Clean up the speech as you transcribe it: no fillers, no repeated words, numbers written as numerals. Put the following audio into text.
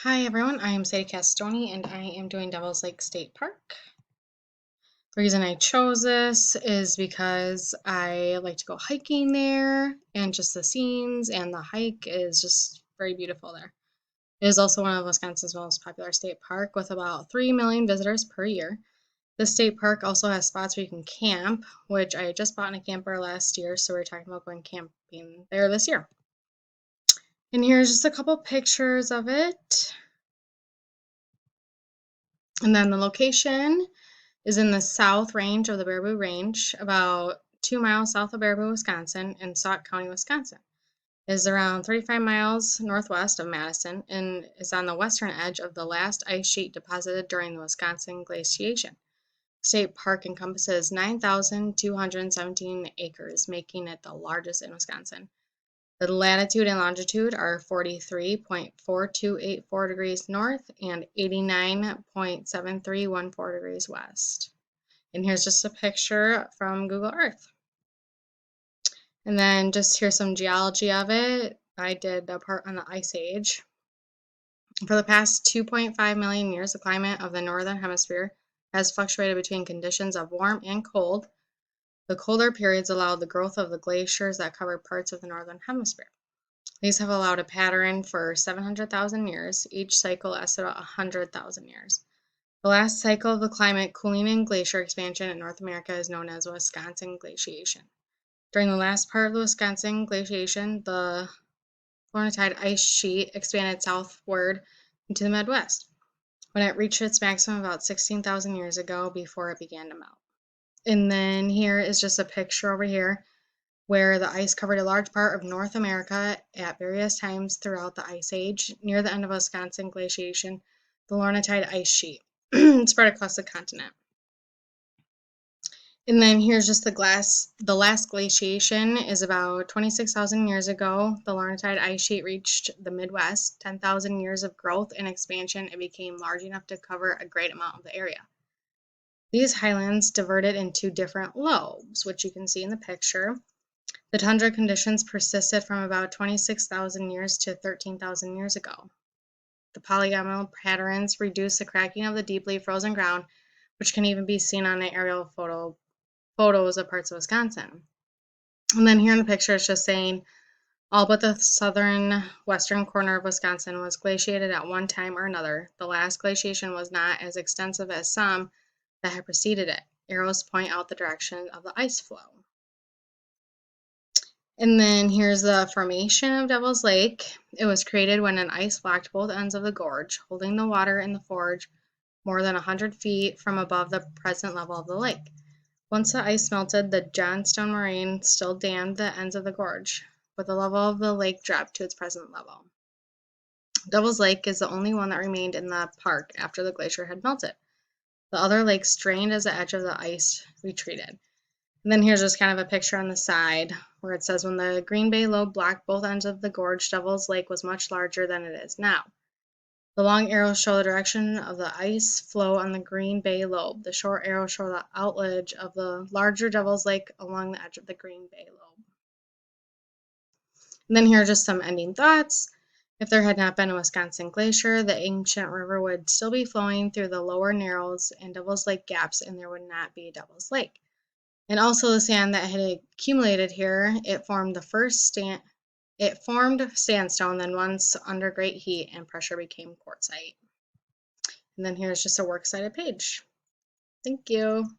Hi everyone, I am Sadie Castoni and I am doing Devil's Lake State Park. The reason I chose this is because I like to go hiking there and just the scenes and the hike is just very beautiful there. It is also one of Wisconsin's most popular state park with about 3 million visitors per year. The state park also has spots where you can camp, which I just bought in a camper last year, so we're talking about going camping there this year. And here's just a couple pictures of it. And then the location is in the south range of the Baraboo Range, about 2 miles south of Baraboo, Wisconsin, in Sauk County, Wisconsin. It is around 35 miles northwest of Madison and is on the western edge of the last ice sheet deposited during the Wisconsin Glaciation. The state park encompasses 9,217 acres, making it the largest in Wisconsin. The latitude and longitude are 43.4284 degrees north and 89.7314 degrees west. And here's just a picture from Google Earth. And then just here's some geology of it. I did a part on the Ice Age. For the past 2.5 million years, the climate of the Northern Hemisphere has fluctuated between conditions of warm and cold. The colder periods allowed the growth of the glaciers that covered parts of the Northern Hemisphere. These have allowed a pattern for 700,000 years. Each cycle lasts about 100,000 years. The last cycle of the climate cooling and glacier expansion in North America is known as Wisconsin Glaciation. During the last part of the Wisconsin Glaciation, the Laurentide ice sheet expanded southward into the Midwest, when it reached its maximum about 16,000 years ago before it began to melt. And then here is just a picture over here where the ice covered a large part of North America at various times throughout the Ice Age. Near the end of Wisconsin Glaciation, the Laurentide ice sheet spread across the continent. And then here's just the last glaciation is about 26,000 years ago. The Laurentide ice sheet reached the Midwest. 10,000 years of growth and expansion, it became large enough to cover a great amount of the area. These highlands diverted into different lobes, which you can see in the picture. The tundra conditions persisted from about 26,000 years to 13,000 years ago. The polygonal patterns reduce the cracking of the deeply frozen ground, which can even be seen on an aerial photos of parts of Wisconsin. And then here in the picture, it's just saying all but the southern western corner of Wisconsin was glaciated at one time or another. The last glaciation was not as extensive as some that had preceded it. Arrows point out the direction of the ice flow. And then here's the formation of Devil's Lake. It was created when an ice blocked both ends of the gorge, holding the water in the gorge more than 100 feet from above the present level of the lake. Once the ice melted, the Johnstone moraine still dammed the ends of the gorge, but the level of the lake dropped to its present level. Devil's Lake is the only one that remained in the park after the glacier had melted. The other lakes drained as the edge of the ice retreated. And then here's just kind of a picture on the side where it says when the Green Bay lobe blocked both ends of the gorge, Devil's Lake was much larger than it is now. The long arrows show the direction of the ice flow on the Green Bay lobe. The short arrows show the outledge of the larger Devil's Lake along the edge of the Green Bay lobe. And then here are just some ending thoughts. If there had not been a Wisconsin glacier, the ancient river would still be flowing through the lower narrows and Devil's Lake gaps, and there would not be Devil's Lake. And also the sand that had accumulated here, it formed sandstone, then once under great heat and pressure became quartzite. And then here's just a works cited page. Thank you.